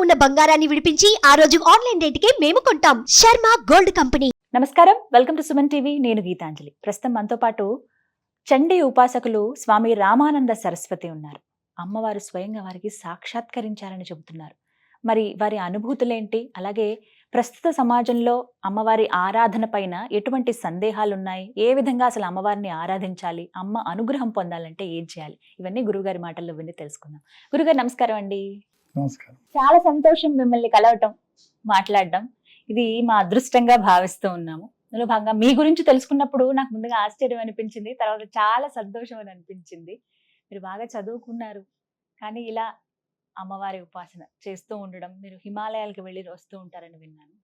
ఉన్న బంగారాన్ని విడిపించి ఆ రోజు ఆన్లైన్ రేటుకే మేము కొంటాం. Sharma gold company. నమస్కారం, వెల్కమ్ టు సుమన్ టీవీ. నేను గీతాంజలి. ప్రస్తుతం మనతో పాటు చండీ ఉపాసకులు స్వామి రామానంద సరస్వతి ఉన్నారు. అమ్మవారు స్వయంగా వారికి సాక్షాత్కరించారని చెబుతున్నారు. మరి వారి అనుభూతులేంటి, అలాగే ప్రస్తుత సమాజంలో అమ్మవారి ఆరాధన పైన ఎటువంటి సందేహాలున్నాయి, ఏ విధంగా అసలు అమ్మవారిని ఆరాధించాలి, అమ్మ అనుగ్రహం పొందాలంటే ఏం చేయాలి, ఇవన్నీ గురుగారి మాటల్లో విని తెలుసుకుందాం. గురుగారు నమస్కారం అండి. నమస్కారం. చాలా సంతోషం మిమ్మల్ని కలవటం, మాట్లాడడం. ఇది మా అదృష్టంగా భావిస్తూ ఉన్నాము. అందులో భాగంగా మీ గురించి తెలుసుకున్నప్పుడు నాకు ముందుగా ఆశ్చర్యం అనిపించింది, తర్వాత చాలా సంతోషం అని అనిపించింది. మీరు బాగా చదువుకున్నారు, కానీ ఇలా అమ్మవారి ఉపాసన చేస్తూ ఉండడం, మీరు హిమాలయాలకు వెళ్ళి వస్తూ ఉంటారని విన్నాను.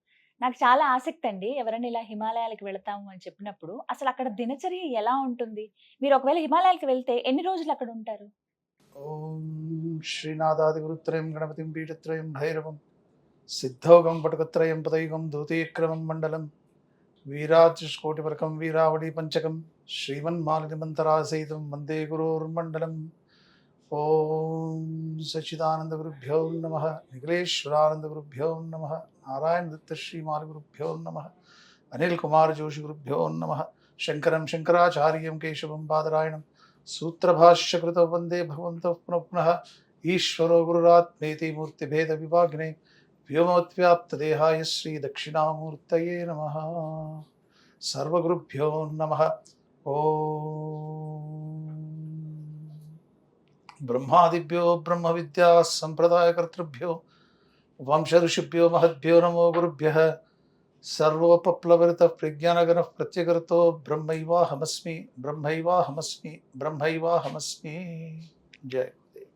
నాకు చాలా ఆసక్తి అండి. ఎవరైనా ఇలా హిమాలయాలకు వెళతాము అని చెప్పినప్పుడు అసలు అక్కడ దినచర్య ఎలా ఉంటుంది? మీరు ఒకవేళ హిమాలయాలకు వెళ్తే ఎన్ని రోజులు అక్కడ ఉంటారు? ఓం శ్రీనాథాది గురుత్రయం గణపతిం పీఠత్రయం భైరవం సిద్ధౌగం పటకత్రయం పదయుగం దూతీక్రమం మండలం వీరాజుష్కోటిపరకం వీరావళి పంచకం శ్రీమన్మాలినిమంతరాసహితం వందే గురోర్మండలం. ఓం సచ్చిదానంద గురుభ్యో నమః, నిఖిలేశ్వరానంద గురుభ్యో నమః, నారాయణ దత్త శ్రీమాలి గురుభ్యో నమః, అనిల్ కుమార్ జోషి గురుభ్యో నమః, శంకరం శంకరాచార్యం కేశవం బాదరాయణం సూత్రభాష్యకృతో వందే భగవంతః పునః పునః. ఈశ్వరో గురురాత్మేతి మూర్తిభేద విభాగినే వ్యోమోత్వ్యాప్తదేహాయ శ్రీ దక్షిణామూర్తయే నమః. సర్వగురుభ్యో నమః. ఓం బ్రహ్మాదిభ్యో బ్రహ్మ విద్యా సంప్రదాయకర్తృభ్యో వంశ ఋషిభ్యో మహద్భ్యో నమో గురుభ్యః. సర్వోపప్లవరిత ప్రజ్ఞానగణ ప్రత్యగర్తో బ్రహ్మైవాహమస్మి బ్రహ్మైవాహమస్మి బ్రహ్మైవాహమస్మి. జయ గురుదేవ్.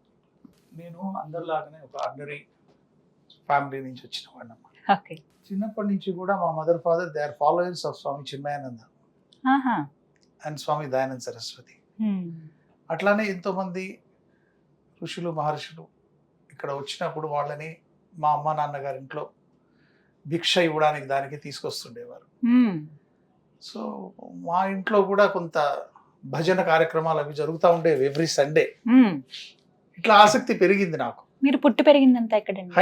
నేను అందరిలాగానే ఒక ఆర్డినరీ ఫ్యామిలీ నుంచి వచ్చిన వాడినమ్మా. చిన్నప్పటి నుంచి కూడా మా mother father they are followers of Swami Chinmayananda and Swami Dayananda Saraswati. అట్లానే ఎంతోమంది ఋషులు మహర్షులు ఇక్కడ వచ్చినప్పుడు వాళ్ళని మా అమ్మ నాన్నగారి ఇంట్లో భిక్ష ఇవ్వడానికి దానికి తీసుకొస్తుండేవారు. సో మా ఇంట్లో కూడా కొంత భజన కార్యక్రమాలు అవి జరుగుతూ ఉండేవి ఎవ్రీ సండే. ఇట్లా ఆసక్తి పెరిగింది నాకు. మీరు పుట్టి పెరిగిందంతా ఎక్కడండి?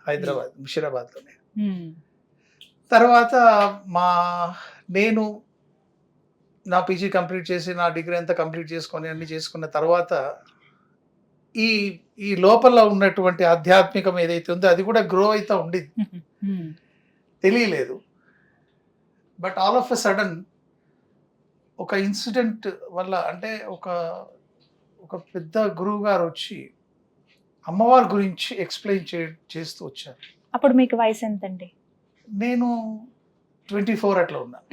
హైదరాబాద్ ముషీరాబాద్లోనే. తర్వాత నేను నా పీజీ కంప్లీట్ చేసి నా డిగ్రీ అంతా కంప్లీట్ చేసుకొని అన్ని చేసుకున్న తర్వాత ఈ ఈ లోపల ఉన్నటువంటి ఆధ్యాత్మికం ఏదైతే ఉందో అది కూడా గ్రో అవుతూ ఉండేది, తెలియలేదు. But all of a sudden ఒక ఇన్సిడెంట్ వల్ల, అంటే ఒక పెద్ద గురువు గారు వచ్చి అమ్మవారి గురించి ఎక్స్ప్లెయిన్ చేస్తూ వచ్చారు. అప్పుడు మీకు వయసు ఎంతండి? నేను 24 అట్లా ఉన్నాను.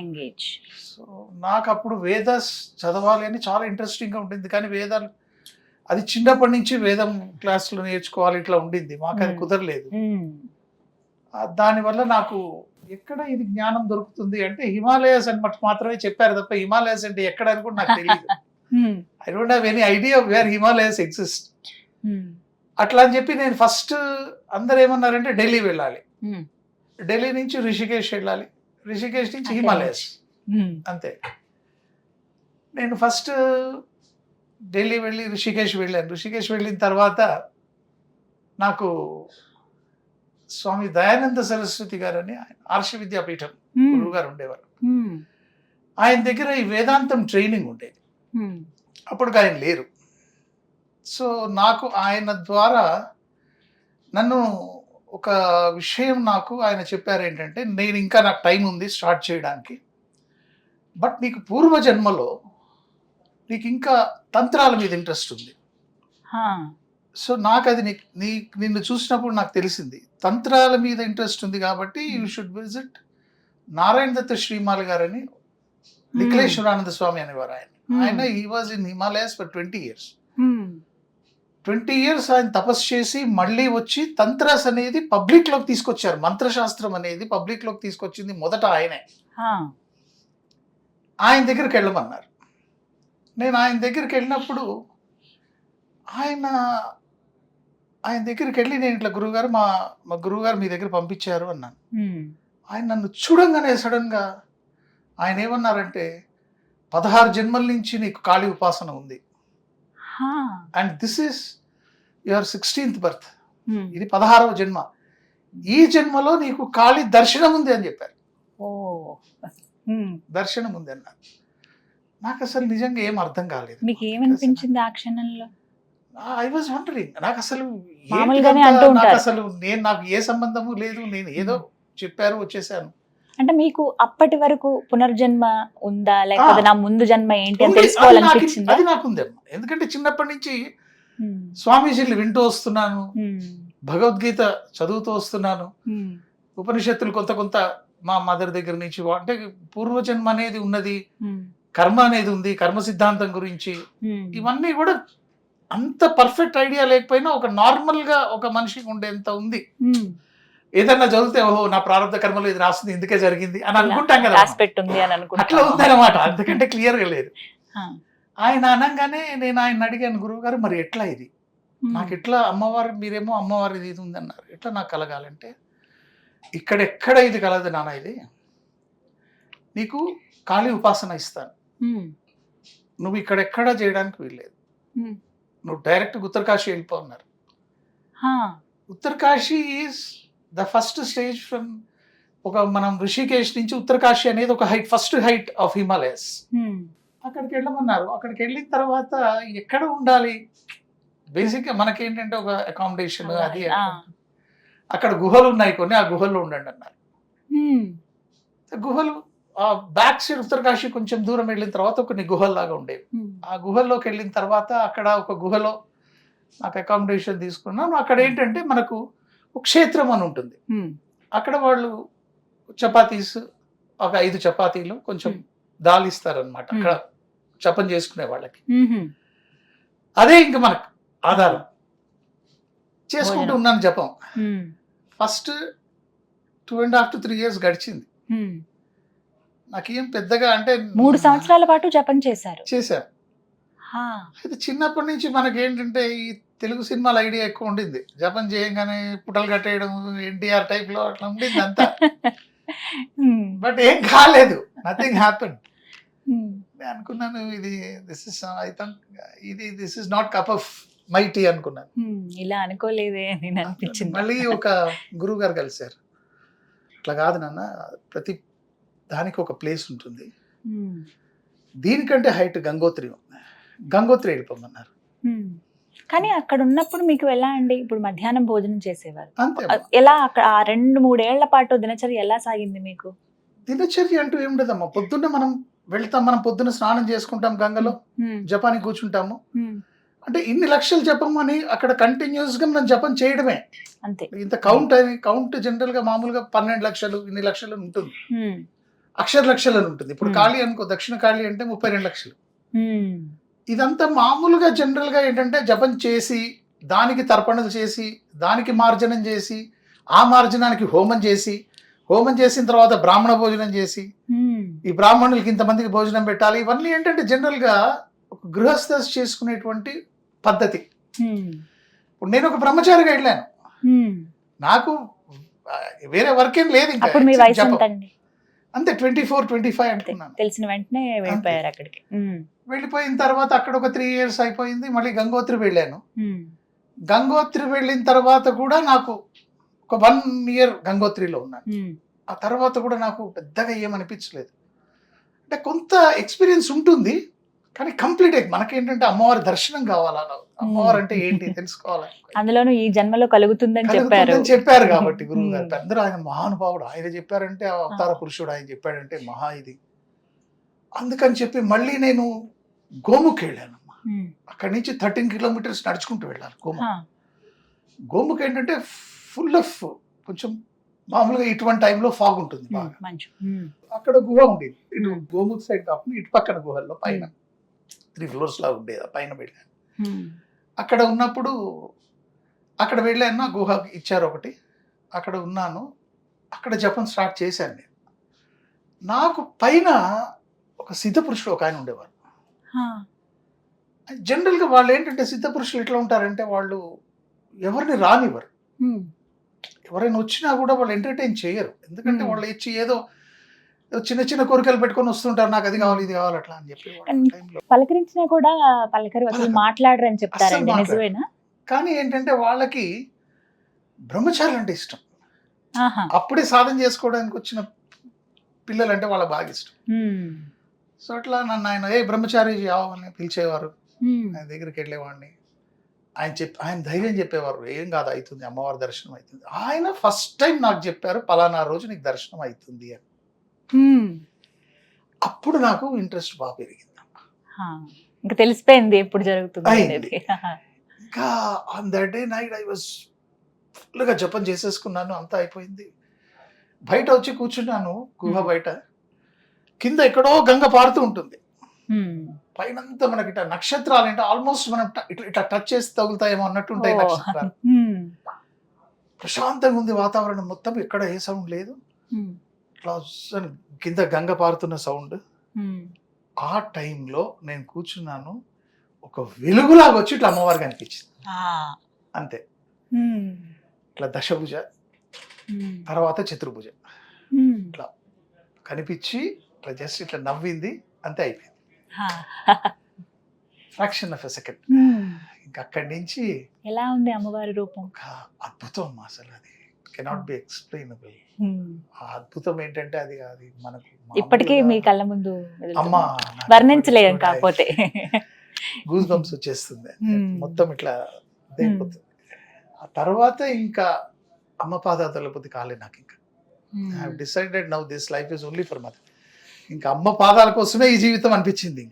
ఎంగేజ్. సో నాకు అప్పుడు వేదాస్ చదవాలి అని చాలా ఇంట్రెస్టింగ్గా ఉంటుంది, కానీ వేదాలు అది చిన్నప్పటి నుంచి వేదం క్లాసులో నేర్చుకోవాలి ఇట్లా ఉండింది, మాకు అది కుదరలేదు. దానివల్ల నాకు ఎక్కడ ఇది జ్ఞానం దొరుకుతుంది అంటే హిమాలయాస్ అని మాత్రమే చెప్పారు తప్ప హిమాలయాస్ అంటే ఎక్కడ అని కూడా నాకు తెలియదు. I don't have any idea where Himalayas exist. అట్లా అని చెప్పి నేను ఫస్ట్ అందరు ఏమన్నారంటే ఢిల్లీ వెళ్ళాలి, ఢిల్లీ నుంచి రిషికేష్ వెళ్ళాలి, రిషికేష్ నుంచి హిమాలయాస్, అంతే. నేను ఫస్ట్ ఢిల్లీ వెళ్ళి రిషికేష్ వెళ్ళాను. రిషికేష్ వెళ్ళిన తర్వాత నాకు స్వామి దయానంద సరస్వతి గారు అని ఆర్ష విద్యాపీఠం గురువు గారు ఉండేవారు. ఆయన దగ్గర ఈ వేదాంతం ట్రైనింగ్ ఉండేది. అప్పటికి ఆయన లేరు. సో నాకు ఆయన ద్వారా నన్ను ఒక విషయం నాకు ఆయన చెప్పారు ఏంటంటే, నేను ఇంకా నాకు టైం ఉంది స్టార్ట్ చేయడానికి, బట్ నీకు పూర్వజన్మలో నీకు ఇంకా తంత్రాల మీద ఇంట్రెస్ట్ ఉంది. సో నాకు అది నిన్ను చూసినప్పుడు నాకు తెలిసింది తంత్రాల మీద ఇంట్రెస్ట్ ఉంది, కాబట్టి you should visit Narayana Datta Shrimal గారని, నిఖిలేశ్వరానంద స్వామి అనేవారు ఆయన. He was in Himalayas for 20 years. 20 years ఆయన తపస్సు చేసి మళ్ళీ వచ్చి తంత్రాస్ అనేది పబ్లిక్ లోకి తీసుకొచ్చారు. మంత్రశాస్త్రం అనేది పబ్లిక్ లోకి తీసుకొచ్చింది మొదట ఆయనే. ఆయన దగ్గరికి వెళ్ళమన్నారు. నేను ఆయన దగ్గరికి వెళ్ళినప్పుడు ఆయన దగ్గరికి వెళ్ళి, నేను ఇట్లా గురువుగారు మా గురువుగారు మీ దగ్గర పంపించారు అన్నాను. ఆయన నన్ను చూడంగానే సడన్గా ఆయన ఏమన్నారంటే, 16 జన్మల నుంచి నీకు కాళీ ఉపాసన ఉంది, and this is your 16th birth. ఇది 16వ జన్మ. ఈ జన్మలో నీకు కాళీ దర్శనం ఉంది అని చెప్పారు. ఓ దర్శనం ఉంది అన్నారు. నాకు అసలు నిజంగా ఏం అర్థం కాలేదు. మీకు ఏమనిపించింది ఆ క్షణంలో? I was wondering. నాకు అసలు మామూలుగానే అంటూ ఉంటారు. నాకు అసలు నాకు ఏ సంబంధము లేదు, నేను ఏదో చెప్పారు వచ్చేసాను. అంటే మీకు అప్పటి వరకు పునర్జన్మ ఉందా, లేకపోతే నా ముందు జన్మ ఏంటి అని తెలుసుకోవాలనిపించింది? అది నాకు ఉందేమో, ఎందుకంటే చిన్నప్పటి నుంచి స్వామీజీలు వింటూ వస్తున్నాను, భగవద్గీత చదువుతూ వస్తున్నాను, ఉపనిషత్తులు కొంత కొంత మా మదర్ దగ్గర నుంచి, అంటే పూర్వజన్మ అనేది ఉన్నది, కర్మ అనేది ఉంది, కర్మ సిద్ధాంతం గురించి ఇవన్నీ కూడా అంత పర్ఫెక్ట్ ఐడియా లేకపోయినా ఒక నార్మల్ గా ఒక మనిషికి ఉండేంత ఉంది. ఏదన్నా చదివితే ఓహో నా ప్రారంభ కర్మలో ఇది రాస్తుంది ఇందుకే జరిగింది అని అనుకుంటాం కదా, అట్లా ఉందన్నమాట. అందుకంటే క్లియర్ గా లేదు. ఆయన అనగానే నేను ఆయన అడిగాను, గురువు గారు మరి ఎట్లా ఇది నాకు ఎట్లా అమ్మవారు, మీరేమో అమ్మవారి ఇది ఉందన్నారు, ఎట్లా నాకు కలగాలంటే ఇక్కడెక్కడ ఇది కలదు నాన్న, ఇది నీకు కాళీ ఉపాసన ఇస్తాను, నువ్వు ఇక్కడెక్కడ చేయడానికి వీల్లేదు, నువ్వు డైరెక్ట్ ఉత్తరకాశీ వెళ్ళిపో అన్నారు. Uttarkashi is the first stage from, ఒక మనం ఋషికేశ్ నుంచి ఉత్తరకాశీ అనేది ఒక height, first height of Himalayas. అక్కడికి వెళ్ళమన్నారు. అక్కడికి వెళ్ళిన తర్వాత ఎక్కడ ఉండాలి, బేసిక్ గా మనకేంటంటే ఒక అకామిడేషన్ అది, అక్కడ గుహలు ఉన్నాయి కొన్ని, ఆ గుహల్లో ఉండండి అన్నారు. గుహలు ఆ బ్యాక్ సైడ్ ఉత్తరకాశీ కొంచెం దూరం వెళ్ళిన తర్వాత కొన్ని గుహల్లాగా ఉండేవి. ఆ గుహల్లోకి వెళ్ళిన తర్వాత అక్కడ ఒక గుహలో నాకు అకామిడేషన్ తీసుకున్నాను. అక్కడ ఏంటంటే మనకు ఒక క్షేత్రం అని ఉంటుంది, అక్కడ వాళ్ళు చపాతీస్, ఒక 5 చపాతీలు కొంచెం దాల్ ఇస్తారనమాట అక్కడ జపం చేసుకునే వాళ్ళకి. అదే ఇంకా మనకు ఆధారం. చేసుకుంటూ ఉన్నాను జపం. ఫస్ట్ 2.5 to 3 years గడిచింది. నాకేం పెద్దగా, అంటే 3 సంవత్సరాల పాటు జపం చేశారు. చేశాను. అయితే చిన్నప్పటి నుంచి మనకేంటంటే ఈ తెలుగు సినిమాల ఐడియా ఎక్కువ ఉండింది, జపం చేయంగానే పుటలు కట్టేయడం, ఎన్టీఆర్ టైప్ లో అట్లా ఉండింది అంతా. బట్ ఏం కాలేదు, నథింగ్ హ్యాపెన్. నేను అనుకున్నాను ఇది this is not cup of my tea అనుకున్నాను. ఇలా అనుకోలేదే అని అనిపించింది. మళ్ళీ ఒక గురువు గారు కలిశారు, అట్లా కాదు నాన్న, ప్రతి దానికి ఒక ప్లేస్ ఉంటుంది, దీనికంటే హైట్ గంగోత్రి వెళ్ళిపోమన్నారు. కానీ అక్కడ ఉన్నప్పుడు మీకు ఎలా అండి, ఇప్పుడు మధ్యాహ్నం భోజనం చేసేవారు, అంతే ఎలా అక్కడ 2-3 ఏళ్ల పాటు దినచర్య ఎలా సాగింది మీకు? దినచర్య అంటూ ఏముండదమ్మా, పొద్దున్న మనం వెళ్తాం, మనం పొద్దున్న స్నానం చేసుకుంటాం, గంగలో జపానికి కూర్చుంటాము. అంటే ఇన్ని లక్షలు జపం అని అక్కడ కంటిన్యూస్ గా మనం జపం చేయడమే అంతే. ఇంత కౌంట్ జనరల్ గా మామూలుగా 12 లక్షలు ఇన్ని లక్షలు ఉంటుంది, అక్షర లక్షలు అని ఉంటుంది. ఇప్పుడు కాళీ అనుకో, దక్షిణ కాళీ అంటే 32 లక్షలు. ఇదంతా మామూలుగా జనరల్ గా ఏంటంటే జపం చేసి, దానికి తర్పణలు చేసి, దానికి మార్జనం చేసి, ఆ మార్జనానికి హోమం చేసి, హోమం చేసిన తర్వాత బ్రాహ్మణ భోజనం చేసి, ఈ బ్రాహ్మణులకి ఇంతమందికి భోజనం పెట్టాలి. ఇవన్నీ ఏంటంటే జనరల్ గా ఒక గృహస్థ చేసుకునేటువంటి పద్ధతి. ఇప్పుడు నేను ఒక బ్రహ్మచారిగా వెళ్ళాను, నాకు వేరే వర్క్ ఏం లేదు, ఇంకా అంతే 24-25 అనుకున్నాను. తెలిసిన వెంటనే వెళ్ళిపోయారు అక్కడికి. వెళ్ళిపోయిన తర్వాత అక్కడ ఒక 3 years అయిపోయింది. మళ్ళీ గంగోత్రి వెళ్ళాను. గంగోత్రి వెళ్ళిన తర్వాత కూడా నాకు ఒక 1 year గంగోత్రిలో ఉన్నాను. ఆ తర్వాత కూడా నాకు పెద్దగా ఏమనిపించలేదు. అంటే కొంత ఎక్స్పీరియన్స్ ఉంటుంది, కానీ కంప్లీట్ మనకేంటంటే అమ్మవారి దర్శనం కావాలా, అమ్మవారు అంటే ఏంటి తెలుసుకోవాలి, అందులోనూ ఈ జన్మలో కలుగుతుందని చెప్పారు కాబట్టి గురువు గారు అందరూ, ఆయన మహానుభావుడు, ఆయన చెప్పారంటే అవతార పురుషుడు, ఆయన చెప్పాడంటే మహా ఇది. అందుకని చెప్పి మళ్ళీ నేను గోముఖ్ వెళ్ళానమ్మా. అక్కడి నుంచి 13 kilometers నడుచుకుంటూ వెళ్ళాను. గోముఖ్ ఏంటంటే ఫుల్ ఆఫ్ కొంచెం మామూలుగా ఇటువంటి టైంలో ఫాగ్ ఉంటుంది బాగా. అక్కడ గుహ ఉండేది, ఇటు గోముఖ్ సైడ్ కాకుండా ఇటు పక్కన గుహల్లో పైన 3 floors లా ఉండేది, పైన వెళ్ళాను. అక్కడ ఉన్నప్పుడు అక్కడ వెళ్ళాను, గుహ ఇచ్చారు ఒకటి, అక్కడ ఉన్నాను. అక్కడ జపం స్టార్ట్ చేశాను నేను. నాకు పైన ఒక సిద్ధపురుషుడు ఒక ఆయన ఉండేవారు. జనరల్గా వాళ్ళు ఏంటంటే సిద్ధపురుషులు ఎట్లా ఉంటారంటే వాళ్ళు ఎవరిని రానివ్వరు, ఎవరైనా వచ్చినా కూడా వాళ్ళు ఎంటర్టైన్ చేయరు. ఎందుకంటే వాళ్ళు ఇచ్చి ఏదో చిన్న చిన్న కోరికలు పెట్టుకొని వస్తుంటారు, నాకు అది కావాలి ఇది కావాలి అట్లా అని చెప్పి. పలకరించినా కూడా పలకరి అసలు మాట్లాడరని చెప్తారండి, నిజమేనా? కానీ ఏంటంటే వాళ్ళకి బ్రహ్మచారులు అంటే ఇష్టం. ఆహా. అప్పుడే సాధన చేసుకోవడానికి వచ్చిన పిల్లలు అంటే వాళ్ళకి బాగా ఇష్టం. ఉమ్. సో అట్లా నన్ను ఆయన ఏ బ్రహ్మచారి అని పిలిచేవారు. ఉమ్. ఆయన దగ్గరికి వెళ్ళేవాడిని. ఆయన ధైర్యం చెప్పేవారు, ఏం కాదు, అవుతుంది, అమ్మవారి దర్శనం అవుతుంది. ఆయన ఫస్ట్ టైం నాకు చెప్పారు, పలానా రోజు నీకు దర్శనం అవుతుంది అని. ఉమ్. అప్పుడు నాకు ఇంట్రెస్ట్ బాగా పెరిగింది. హా. ఇంకా తెలిసిపోయింది ఎప్పుడు జరుగుతుంది అయింది. అనేది. ఇంకా on that day night I was ఫుల్గా జపం చేసేసుకున్నాను, అంతా అయిపోయింది. బయట వచ్చి కూర్చున్నాను, గుహ బయట. కింద ఎక్కడో గంగ పారుతూ ఉంటుంది, ఉమ్. పైనంతా మనకి ఇట్లా నక్షత్రాలు అంటే ఆల్మోస్ట్ మనం ఇట్లా టచ్ చేసి తగులుతాయేమో అన్నట్టు ఉంటాయి ఓ. నక్షత్రాలు. ఉమ్. ప్రశాంతంగా ఉంది వాతావరణం మొత్తం, ఎక్కడ ఏ సౌండ్ లేదు. ఉమ్. ఇట్లా కింద గంగ పారుతున్న సౌండ్. ఉమ్. ఆ టైంలో నేను కూర్చున్నాను, ఒక వెలుగులాగా వచ్చి ఇట్లా అమ్మవారికి అనిపించింది ఆ. అంతే. ఉమ్. ఇట్లా దశభుజ, ఉమ్. తర్వాత చతుర్భుజ ఉమ్. కనిపించి ఇట్లా జస్ట్ ఇట్లా నవ్వింది, అంతే, అయిపోయింది. హా. Fraction of a second. Um. ఇంకా అక్కడి నుంచి ఎలా ఉంది అమ్మవారి రూపం? ఒక అద్భుతం అమ్మా, అసలు అది కెనాట్ బి ఎక్స్ప్లెయినబుల్. ఉమ్. ఆ అద్భుతం ఏంటంటే అది మనకి ఇప్పటికీ మీ కళ్ళ ముందు అమ్మా వర్ణించలేం కాకపోతే. గూస్ బంప్స్ వచ్చేస్తుంది Hmm. మొత్తం ఇట్లా అయిపోతుంది. ఆ తర్వాత ఇంకా అమ్మ పాదాల పొద్దు కాలే నాకు. ఇంకా I have decided now this life is only for mother. ఇంకా అమ్మ పాదాల కోసమే ఈ జీవితం అనిపించింది.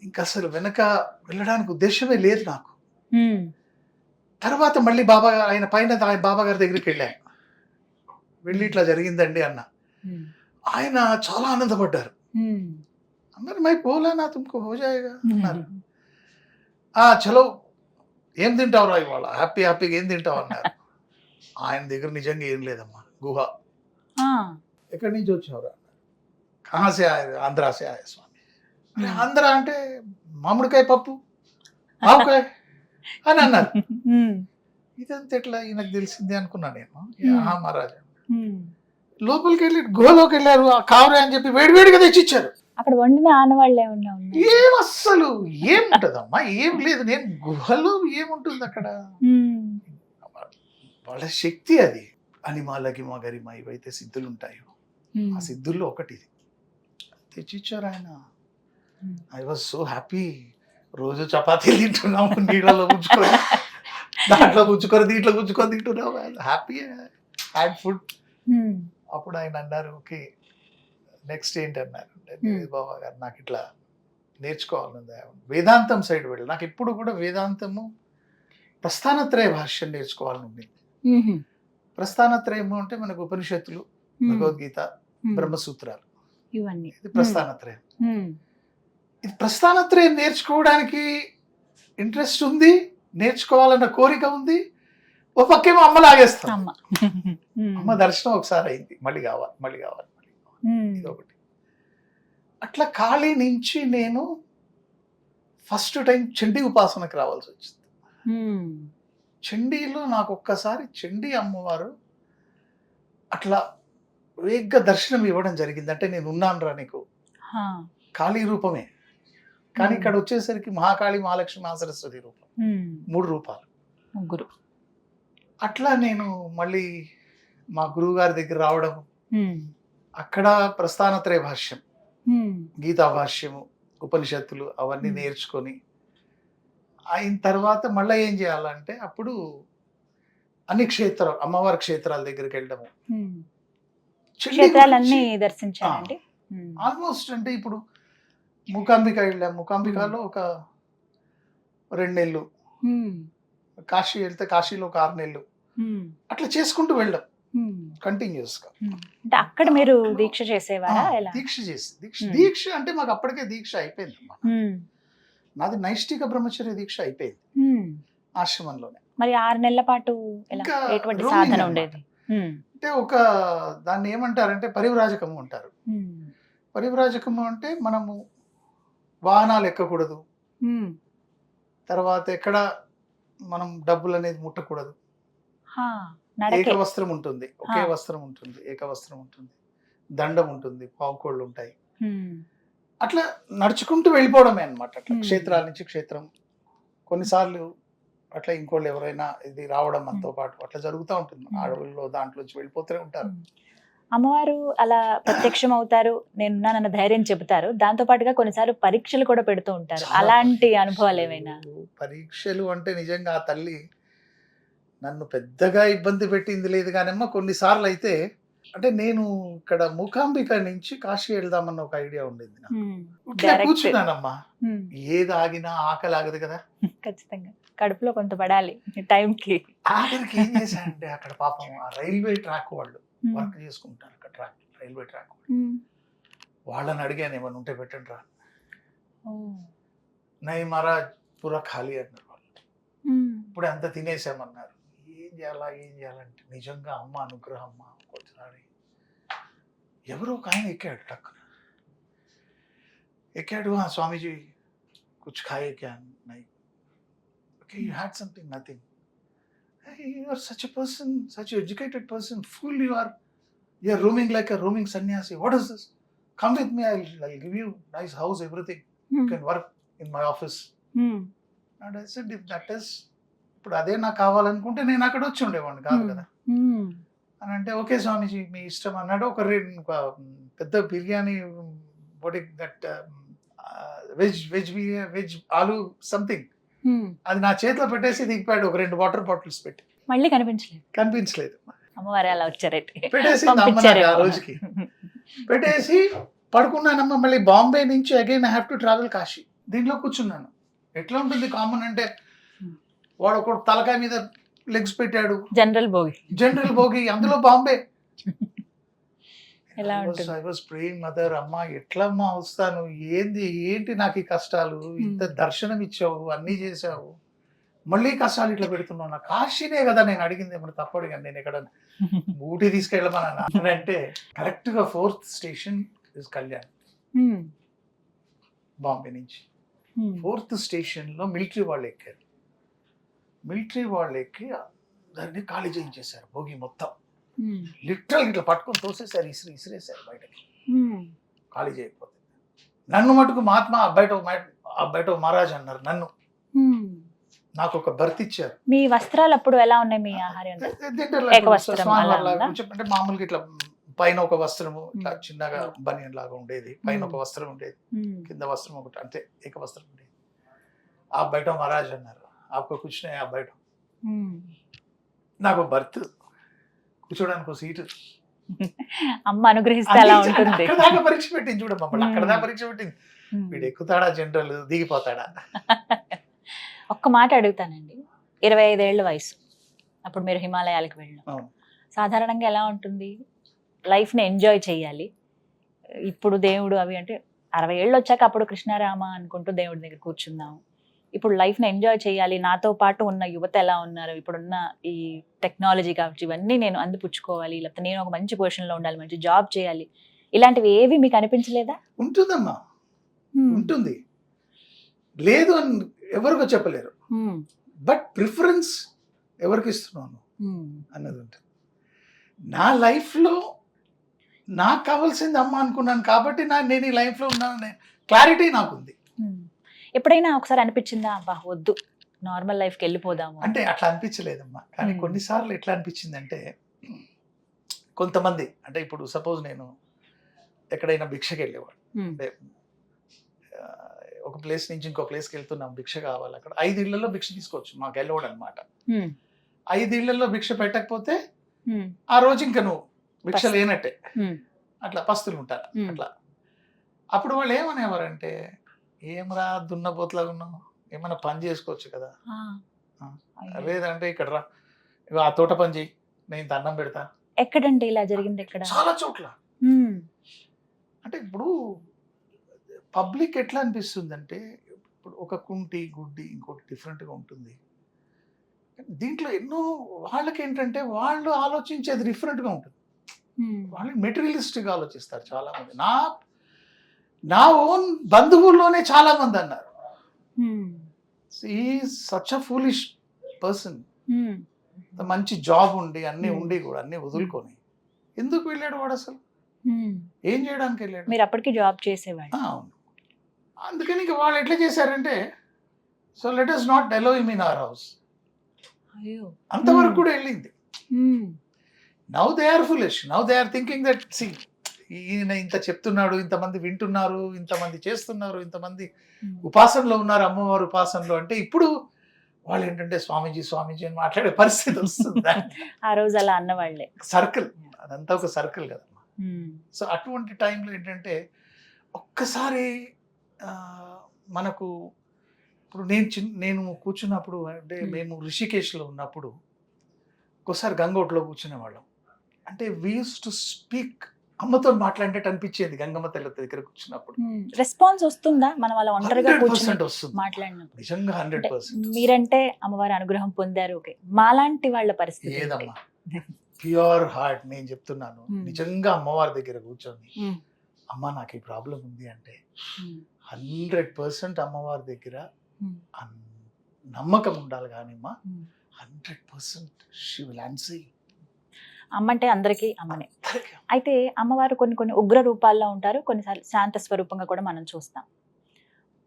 ఇంకా అసలు వెనక వెళ్ళడానికి ఉద్దేశమే లేదు నాకు. తర్వాత మళ్ళీ ఆయన బాబా గారి దగ్గరికి వెళ్ళాను. వెళ్ళి ఇట్లా జరిగిందండి అన్న. ఆయన చాలా ఆనందపడ్డారు. అన్నారు మై పోలా నా తుమ్కో హో జాయేగా అన్నారు. చలో ఏం తింటావురా ఇవాళ, హ్యాపీగా ఏం తింటావు అన్నారు. ఆయన దగ్గర నిజంగా ఏం లేదమ్మా, గుహ. ఎక్కడి నుంచి వచ్చావురా? కహాసే ఆంధ్రాసే ఆయా స్వామి. ఆంధ్ర అంటే మామిడికాయ పప్పు, ఆవకాయ అని అన్నారు. ఇదంతా ఎట్లా ఈయనకు తెలిసింది అనుకున్నా నేను. మహారాజా లోపలికి వెళ్ళి గుహలోకి వెళ్ళారు. ఆ కావరే అని చెప్పి వేడివేడిగా తెచ్చిచ్చారు. అక్కడ వండిన ఆనవాళ్ళు ఏమన్నా ఉన్నాయి? ఏం అస్సలు ఏముంటదమ్మా, ఏం లేదు. నేను గుహలో ఏముంటుంది అక్కడ, వాళ్ళ శక్తి అది. అనిమాలగిమా గరిమా ఇవైతే సిద్ధులు ఉంటాయో ఆ సిద్ధుల్లో ఒకటి ఇది. తెచ్చిచ్చారు ఆయన. I was so happy. రోజు చపాతీలు తింటున్నాము, నీళ్ళలో పుచ్చుకొని, దాంట్లో పుచ్చుకొని, దీంట్లో పుచ్చుకొని తింటున్నాము. Happy had food. అప్పుడు ఆయన అన్నారు, ఓకే నెక్స్ట్ ఏంటి అన్నారు. బాబా గారు నాకు ఇట్లా నేర్చుకోవాలని, వేదాంతం సైడ్ వెళ్ళి, నాకు ఎప్పుడు కూడా వేదాంతము ప్రస్థానత్రయ భాష్యం నేర్చుకోవాలని ఉండింది. ప్రస్థానత్రయము అంటే మనకు ఉపనిషత్తులు, భగవద్గీత, బ్రహ్మసూత్రాలు, ఇవన్నీ ఇది ప్రస్థానత్రయం. ఇది ప్రస్థానత్రయం నేర్చుకోవడానికి ఇంట్రెస్ట్ ఉంది, నేర్చుకోవాలన్న కోరిక ఉంది. ఓ పక్కేమో అమ్మ లాగేస్తాం. అమ్మ దర్శనం ఒకసారి అయింది, మళ్ళీ కావాలి. ఇది ఒకటి. అట్లా ఖాళీ నుంచి నేను ఫస్ట్ టైం చండీ ఉపాసనకు రావాల్సి వచ్చింది. చండీలో నాకు ఒక్కసారి చండీ అమ్మవారు అట్లా వేగ్గా దర్శనం ఇవ్వడం జరిగింది. అంటే నేను ఉన్నాను రా నీకు, కాళీ రూపమే, కానీ ఇక్కడ వచ్చేసరికి మహాకాళి, మహాలక్ష్మి, మహాసరస్వతి రూపం, 3 రూపాలు, ముగ్గురు. అట్లా నేను మళ్ళీ మా గురువు గారి దగ్గర రావడం, అక్కడ ప్రస్థానత్రయ భాష్యం, గీతా భాష్యము, ఉపనిషత్తులు అవన్నీ నేర్చుకొని అయిన తర్వాత మళ్ళీ ఏం చేయాలంటే అప్పుడు అన్ని అమ్మవారి క్షేత్రాల దగ్గరికి వెళ్ళడము. క్షేత్రాలన్నీ దర్శించాలండి ఆల్మోస్ట్. అంటే ఇప్పుడు మూకాంబిక వెళ్ళాం, మూకాంబికలో ఒక 2 నెలలు, కాశీ వెళ్తే కాశీలో ఒక 6 నెలలు, అట్లా చేసుకుంటూ వెళ్ళాం కంటిన్యూస్ గా. అంటే అక్కడ మీరు దీక్ష చేసేవారా? దీక్ష అంటే మాకు అప్పటికే దీక్ష అయిపోయింది. నాది నైష్టిక బ్రహ్మచర్య దీక్ష అయిపోయింది ఆశ్రమంలోనే. మరి 6 నెలల పాటు ఎటువంటి సాధన ఉండేది? అంటే ఒక దాన్ని ఏమంటారంటే పరివ్రాజకము అంటారు. పరివ్రాజకము అంటే మనము వాహనాలు ఎక్కకూడదు, తర్వాత ఎక్కడ మనం డబ్బులు అనేది ముట్టకూడదు, ఏకవస్త్రం ఉంటుంది, ఒకే వస్త్రం ఉంటుంది, ఏకవస్త్రం ఉంటుంది, దండం ఉంటుంది, పావుకోళ్ళు ఉంటాయి. అట్లా నడుచుకుంటూ వెళ్ళిపోవడమే అన్నమాట. అట్లా క్షేత్రాల నుంచి క్షేత్రం. కొన్నిసార్లు అట్లా ఇంకోళ్ళు ఎవరైనా ఇది రావడం మనతో పాటు అట్లా జరుగుతూ ఉంటుంది. అడవుల్లో దాంట్లోంచి వెళ్ళిపోతూనే ఉంటారు. అమ్మవారు అలా ప్రత్యక్షం అవుతారు, నేనున్నానన్న ధైర్యం చెబుతారు, దాంతో పాటుగా కొన్నిసార్లు పరీక్షలు కూడా పెడుతూ ఉంటారు. చాలా అలాంటి అనుభవాలు ఏమైనా? పరీక్షలు అంటే నిజంగా ఆ తల్లి నన్ను పెద్దగా ఇబ్బంది పెట్టింది లేదు కానమ్మా. కొన్నిసార్లు అయితే అంటే నేను ఇక్కడ మూకాంబిక నుంచి కాశీ వెళ్దామన్న ఒక ఐడియా ఉండేది నాకు. ఇట్లా Direct. కూర్చున్నానమ్మా, ఏది ఆగినా ఆకలి ఆగదు కదా. ఖచ్చితంగా కడుపులో కొంత పడాలి టైంకి. ఆఖరికి ఏం చేశానంటే అక్కడ పాపం ఆ రైల్వే ట్రాక్ వాళ్ళు వర్క్ చేసుకుంటారు అక్కడ, రైల్వే ట్రాక్ వాళ్ళని అడిగాను ఏమన్నా ఉంటే పెట్టండి రా. నై మహారాజ్ పూరా ఖాళీ అన్నారు వాళ్ళు. ఇప్పుడు అంత తినేసామన్నారు. ఏం చేయాలంటే నిజంగా అమ్మ అనుగ్రహం. అమ్మ ఒకసారి ఎవరో ఒక ఆయన ఎక్కాడు, టక్కున ఎక్కాడు. స్వామీజీ కుచ్ ఖాయే క్యా? నై. Okay, you had something? Nothing. You are such a person, such an educated person. Fool you are roaming like a roaming sannyasi. What is this? Come with me. I'll give you nice house, everything. You can work in my office. And I said, if that is, ఇప్పుడు అదే నాకు కావాలనుకుంటే నేను అక్కడ వచ్చి ఉండేవాడిని కాదు కదా అని అంటే, ఓకే స్వామీజీ మీ ఇష్టం అన్నాడు. ఒక పెద్ద బిర్యానీ దట్ వెజ్ ఆలు సంథింగ్ అది నా చేతిలో పెట్టేసి దిగిపోయాడు. ఒక 2 వాటర్ బాటిల్స్ పెట్టి మళ్ళీ కనిపించలేదు. అమ్మవారు అలా వచ్చారట, పెట్టేసి ఆ రోజుకి పెట్టేసి పడుకున్నానమ్మా. మళ్ళీ బాంబే నుంచి again I have to travel Kashi. దీంట్లో కూర్చున్నాను. ఎట్లా ఉంటుంది కామన్ అంటే, వాడు ఒక తలకాయ మీద లెగ్స్ పెట్టాడు, జనరల్ భోగి, అందులో Bombay. I was praying mother, అమ్మా ఎట్లమ్మా వస్తాను, ఏంటి నాకు ఈ కష్టాలు, ఇంత దర్శనం ఇచ్చావు, అన్ని చేసావు, మళ్ళీ కష్టాలు ఇట్లా పెడుతున్నావు. నాకు కాశీనే కదా నేను అడిగింది, ఏమన్నా తప్పు అడిగాను నేను ఎక్కడ ఊటీ తీసుకెళ్ళమన్నా అంటే, కరెక్ట్ గా 4th station is Kalyan. Bombay నుంచి 4th స్టేషన్ లో మిలిటరీ వాళ్ళు ఎక్కారు. మిలిటరీ వాళ్ళు ఎక్కి దాన్ని ఖాళీ చేయించేశారు, భోగి మొత్తం లిటరల్ ఇట్లా పట్టుకొని తోసేసారు, ఇసిరేసారు బయటకి, ఖాళీ చేయకపోతే. నన్ను మటుకు మహాత్మా అబ్బాయిటో మహారాజ్ అన్నారు నన్ను. నాకు ఒక బర్త్ ఇచ్చారు. మీ వస్త్రాలు అప్పుడు ఎలా ఉన్నాయి? మీ ఆహారం అంటే మామూలుగా ఇట్లా పైన ఒక వస్త్రము ఇట్లా చిన్నగా బనియన్ లాగా ఉండేది, పైన ఒక వస్త్రం ఉండేది, కింద వస్త్రం ఒకటి, అంతే ఏక వస్త్రం ఉండేది. ఆ బయట మహారాజ్ అన్నారు, ఆకు కూర్చున్నాయి ఆ బయట. నాకు బర్త్, కూర్చోడానికి ఒక సీటు. అమ్మ అనుగ్రహిస్తే అలా ఉంటుంది. అక్కడ దాకా పరీక్ష పెట్టింది చూడ మమ్మల్ని, అక్కడ దాకా పరీక్ష పెట్టింది. వీడు ఎక్కుతాడా జనరల్, దిగిపోతాడా? ఒక్క మాట అడుగుతానండి, 25 ఏళ్ల వయసు అప్పుడు మీరు హిమాలయాలకు వెళ్ళిన, సాధారణంగా ఎలా ఉంటుంది? లైఫ్ని ఎంజాయ్ చేయాలి. ఇప్పుడు దేవుడు అవి అంటే 60 ఏళ్ళు వచ్చాక అప్పుడు కృష్ణారామ అనుకుంటూ దేవుడి దగ్గర కూర్చుందాం. ఇప్పుడు లైఫ్ని ఎంజాయ్ చేయాలి, నాతో పాటు ఉన్న యువత ఎలా ఉన్నారు, ఇప్పుడున్న ఈ టెక్నాలజీ కావచ్చు, ఇవన్నీ నేను అందిపుచ్చుకోవాలి, లేకపోతే నేను ఒక మంచి పొజిషన్లో ఉండాలి, మంచి జాబ్ చేయాలి, ఇలాంటివి ఏవి మీకు అనిపించలేదా? ఉంటుందమ్మా, ఉంటుంది, లేదు అని ఎవరికో చెప్పలేరు. బట్ ప్రిఫరెన్స్ ఎవరికి ఇస్తున్నాను అన్నది ఉంటుంది. నా లైఫ్లో నాకు కావాల్సింది అమ్మ అనుకున్నాను కాబట్టి నేను ఈ లైఫ్లో ఉన్నాను క్లారిటీ నాకుంది. ఎప్పుడైనా ఒకసారి అనిపించిందా, అబ్బా వద్దు నార్మల్ లైఫ్కి వెళ్ళిపోదాము అంటే? అట్లా అనిపించలేదమ్మా, కానీ కొన్నిసార్లు ఎట్లా అనిపించిందంటే, కొంతమంది అంటే ఇప్పుడు సపోజ్ నేను ఎక్కడైనా భిక్షకి వెళ్ళేవాడు, అంటే ఒక ప్లేస్ నుంచి ఇంకో ప్లేస్కి వెళ్తున్నాం, భిక్ష కావాలి, అక్కడ 5 ఇళ్లలో భిక్ష తీసుకోవచ్చు, మాకు వెళ్ళవాడు అనమాట. 5 ఇళ్లలో భిక్ష పెట్టకపోతే ఆ రోజు ఇంకా నువ్వు భిక్ష లేనట్టే, అట్లా పస్తులు ఉంటారు అట్లా. అప్పుడు వాళ్ళు ఏమనేవారంటే, ఏమరా దున్నపోతులాగా ఉన్నావు, ఏమైనా పని చేసుకోవచ్చు కదా, లేదంటే ఇక్కడ రా ఆ తోట పని చేయి, నేను అన్నం పెడతా. ఎక్కడంటే ఇలా జరిగింది? ఎక్కడ? చాలా చోట్ల. అంటే ఇప్పుడు పబ్లిక్ ఎట్లా అనిపిస్తుంది అంటే, ఇప్పుడు ఒక కుంటి గుడ్డి ఇంకోటి డిఫరెంట్గా ఉంటుంది. దీంట్లో ఎన్నో వాళ్ళకి ఏంటంటే వాళ్ళు ఆలోచించేది డిఫరెంట్గా ఉంటుంది. వాళ్ళు మెటీరియలిస్టిక్గా ఆలోచిస్తారు చాలా మంది. నా ఓన్ బంధువుల్లోనే చాలా మంది అన్నారు, is such a foolish person. మంచి జాబ్ ఉండి అన్ని ఉండి కూడా అన్ని వదులుకొని ఎందుకు వెళ్ళాడు వాడు? అసలు ఏం చేయడానికి వెళ్ళాడు? మీరు అప్పటికి జాబ్ చేసేవాడు. అవును, అందుకని ఇక వాళ్ళు ఎట్లా చేశారంటే, సో లెట్ us నాట్ allow him in our house, అయ్యో. అంతవరకు కూడా వెళ్ళింది. Now they are foolish, now they are thinking that see ఈయన ఇంత చెప్తున్నాడు, ఇంతమంది వింటున్నారు, ఇంతమంది చేస్తున్నారు, ఇంతమంది ఉపాసనలో ఉన్నారు, అమ్మవారు ఉపాసనలో అంటే ఇప్పుడు వాళ్ళు ఏంటంటే స్వామీజీ స్వామీజీ అని మాట్లాడే పరిస్థితి వస్తుంది. ఆ రోజు అలా అన్న వాళ్ళే. సర్కిల్, అదంతా ఒక సర్కిల్ కదమ్మా. సో అటువంటి టైంలో ఏంటంటే ఒక్కసారి మనకు ఇప్పుడు నేను కూర్చున్నప్పుడు అంటే మేము ఋషికేశ్లో ఉన్నప్పుడు ఒకసారి గంగోట్లో కూర్చునేవాళ్ళం. అంటే వీ యూస్ టు స్పీక్, అమ్మతో మాట్లాడినట్టు అనిపించేది గంగమ్మ తల్లి దగ్గర కూర్చున్నప్పుడు. రెస్పాన్స్ వస్తుందా మనం అలా ఒంటరిగా 100% వస్తుంది మాట్లాడినప్పుడు? నిజంగా 100%. మీరంటే అమ్మవారి అనుగ్రహం పొందారు, ఓకే. మాలాంటి వాళ్ళ పరిస్థితి ఏదమ్మా ప్యూర్ హార్ట్ నేను చెప్తున్నాను, నిజంగా అమ్మవారి దగ్గర కూర్చొని అమ్మ నాకు ఈ ప్రాబ్లం ఉంది అంటే 100% అమ్మవారి దగ్గర నమ్మకం ఉండాలి కానీ అమ్మా 100% షీ విల్ ఆన్సర్. అమ్మ అంటే అందరికీ అమ్మనే. అయితే అమ్మవారు కొన్ని ఉగ్ర రూపాల్లో ఉంటారు, కొన్నిసార్లు శాంత స్వరూపంగా కూడా మనం చూస్తాం.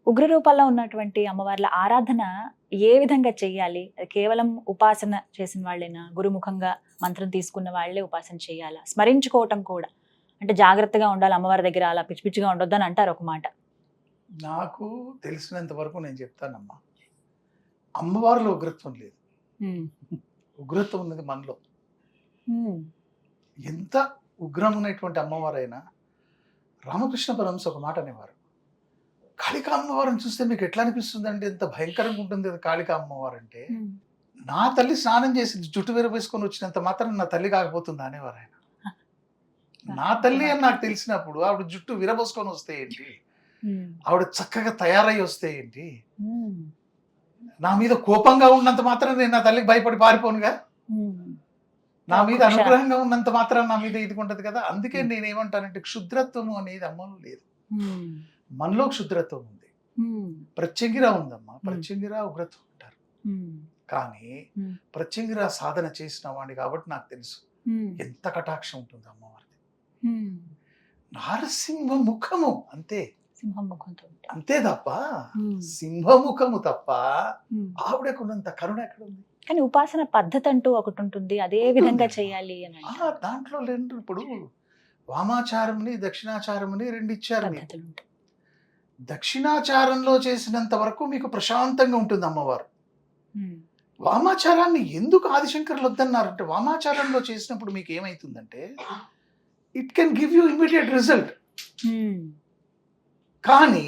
ఉగ్ర రూపాల్లో ఉన్నటువంటి అమ్మవార్ల ఆరాధన ఏ విధంగా చెయ్యాలి? అది కేవలం ఉపాసన చేసిన వాళ్ళేనా, గురుముఖంగా మంత్రం తీసుకున్న వాళ్ళే ఉపాసన చేయాలా? స్మరించుకోవటం కూడా అంటే జాగ్రత్తగా ఉండాలి, అమ్మవారి దగ్గర అలా పిచ్చి పిచ్చిగా ఉండొద్దు అని అంటారు ఒక మాట. నాకు తెలిసినంత వరకు నేను చెప్తానమ్మా, అమ్మవారిలో ఉగ్రత్వం లేదు, ఉగ్రత్వం ఉన్నది మనలో. ఎంత ఉగ్రం ఉన్నటువంటి అమ్మవారైనా రామకృష్ణ పరమహంస ఒక మాట అనేవారు, కాళికా అమ్మవారిని చూస్తే మీకు ఎట్లా అనిపిస్తుంది అంటే ఎంత భయంకరంగా ఉంటుంది కదా కాళికా అమ్మవారు అంటే. నా తల్లి స్నానం చేసి జుట్టు విరవేసుకొని వచ్చినంత మాత్రం నా తల్లి కాకపోతుందా అనేవారు ఆయన. నా తల్లి అని నాకు తెలిసినప్పుడు ఆవిడ జుట్టు విరబోసుకొని వస్తే ఏంటి, ఆవిడ చక్కగా తయారై వస్తే ఏంటి, నా మీద కోపంగా ఉన్నంత మాత్రం నేను నా తల్లికి భయపడి పారిపోనుగా, నా మీద అనుగ్రహంగా ఉన్నంత మాత్రం నా మీద ఇది ఉంటది కదా. అందుకే నేనేమంటానంటే క్షుద్రత్వము అనేది అమ్మలో లేదు, మనలో క్షుద్రత్వం ఉంది. ప్రత్యంగిర ఉందమ్మా, ప్రత్యంగిర ఉగ్రత్వం అంటారు. కానీ ప్రత్యంగిర సాధన చేసిన వాడిని కాబట్టి నాకు తెలుసు ఎంత కటాక్షం ఉంటుంది అమ్మవారిది. నారసింహ ముఖము అంతే, అంతే తప్ప సింహముఖము తప్ప ఆవిడకున్నంత కరుణ ఎక్కడ ఉంది? కానీ ఉపాసన పద్ధతి అంటూ ఒకటి ఉంటుంది, అదే విధంగా చేయాలి అని. దాంట్లో రెండు, ఇప్పుడు వామాచారంని దక్షిణాచారంని రెండు ఇచ్చారు. దక్షిణాచారంలో చేసినంత వరకు మీకు ప్రశాంతంగా ఉంటుంది అమ్మవారు. వామాచారాన్ని ఎందుకు ఆదిశంకర్లు వద్దన్నారంటే, వామాచారంలో చేసినప్పుడు మీకు ఏమైతుందంటే it can give you immediate result. కానీ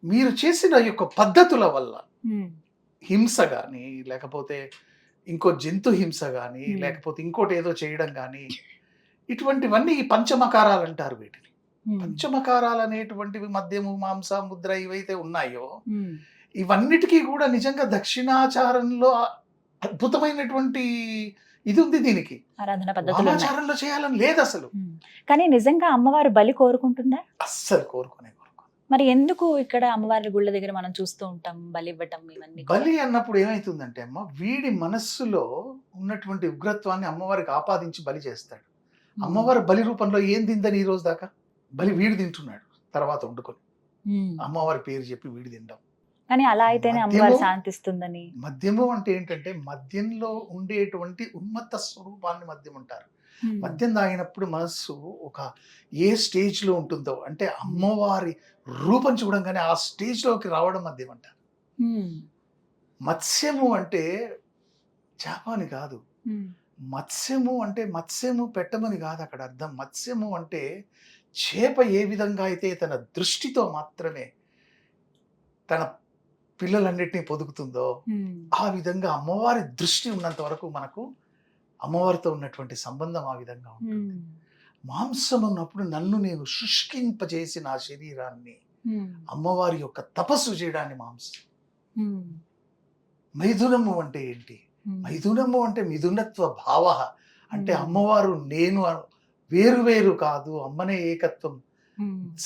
మీరు చేసిన యొక్క పద్ధతుల వల్ల హింస కానీ, లేకపోతే ఇంకో జంతు హింస కానీ, లేకపోతే ఇంకోటి ఏదో చేయడం కానీ, ఇటువంటివన్నీ ఈ పంచమకారాలు అంటారు వీటిని. పంచమకారాలు అనేటువంటివి మద్యము, మాంస, ముద్ర ఇవైతే ఉన్నాయో ఇవన్నిటికీ కూడా నిజంగా దక్షిణాచారంలో అద్భుతమైనటువంటి ఇది ఉంది. దీనికి ఆచారంలో చేయాలని లేదు అసలు. కానీ నిజంగా అమ్మవారు బలి కోరుకుంటుందా? అస్సలు కోరుకునే. మరి ఎందుకు ఇక్కడ అమ్మవారి గుళ్ళ దగ్గర మనం చూస్తూ ఉంటాం బలి ఇవ్వటం ఇవన్నీ? బలి అన్నప్పుడు ఏమైతుందంటే అమ్మ, వీడి మనస్సులో ఉన్నటువంటి ఉగ్రత్వాన్ని అమ్మవారికి ఆపాదించి బలి చేస్తాడు. అమ్మవారి బలి రూపంలో ఏం తిందని ఈ రోజు దాకా? బలి వీడు తింటున్నాడు తర్వాత వండుకొని, అమ్మవారి పేరు చెప్పి వీడి తినడం. కానీ అలా అయితేనే అమ్మవారు శాంతిస్తుందని. మద్యము అంటే ఏంటంటే మద్యంలో ఉండేటువంటి ఉన్మత్త స్వరూపాన్ని మద్యం అంటారు. మద్యం తాగినప్పుడు మనస్సు ఒక ఏ స్టేజ్ లో ఉంటుందో, అంటే అమ్మవారి రూపం చూడంగానే ఆ స్టేజ్ లోకి రావడం మద్యం అంటారు. మత్స్యము అంటే చేప అని కాదు, మత్స్యము అంటే మత్స్యము పెట్టమని కాదు అక్కడ అర్థం. మత్స్యము అంటే చేప ఏ విధంగా అయితే తన దృష్టితో మాత్రమే తన పిల్లలన్నిటినీ పొదుగుతుందో ఆ విధంగా అమ్మవారి దృష్టి ఉన్నంత వరకు మనకు అమ్మవారితో ఉన్నటువంటి సంబంధం ఆ విధంగా ఉంటుంది. మాంసం ఉన్నప్పుడు నన్ను నేను శుష్కింపజేసి నా శరీరాన్ని అమ్మవారి యొక్క తపస్సు చేయడాన్ని మాంసం. మైథునము అంటే ఏంటి? మైథునము అంటే మిథునత్వ భావ, అంటే అమ్మవారు నేను వేరు వేరు కాదు, అమ్మనే ఏకత్వం,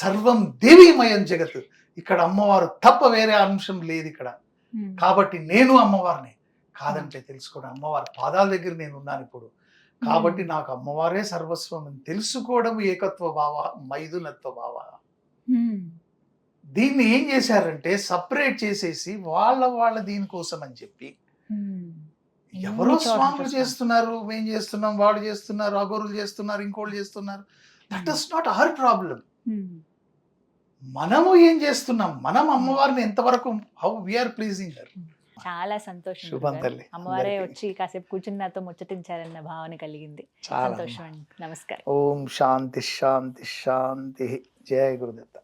సర్వం దేవీమయం జగత్. ఇక్కడ అమ్మవారు తప్ప వేరే అంశం లేదు ఇక్కడ. కాబట్టి నేను అమ్మవారిని కాదంటే తెలుసుకోవడం, అమ్మవారి పాదాల దగ్గర నేను ఉన్నాను ఇప్పుడు, కాబట్టి నాకు అమ్మవారే సర్వస్వం అని తెలుసుకోవడం ఏకత్వ భావ, మైథునత్వ భావ. దీన్ని ఏం చేశారంటే సపరేట్ చేసేసి వాళ్ళ దీనికోసం అని చెప్పి ఎవరో ఎన్ని చోట్ల స్వాములు చూస్తాం. చేస్తున్నారు, మేం చేస్తున్నాం, వాళ్ళు చేస్తున్నారు, అగోరులు చేస్తున్నారు, ఇంకోళ్ళు చేస్తున్నారు. That is not our problem. Um. మనము ఏం చేస్తున్నాం, మనం అమ్మవారిని ఎంతవరకు, హౌ వీఆర్ ప్లీజింగ్ హర్. చాలా సంతోషం శుభం గురుగారు. తల్లి. అమ్మవారే అందరికీ. వచ్చి కాసేపు కూర్చుని నాతో ముచ్చటించారన్న భావన కలిగింది. చాలా సంతోషం అండి. నమస్కారం. ఓం శాంతి శాంతి శాంతి. జయ గురుదత్త.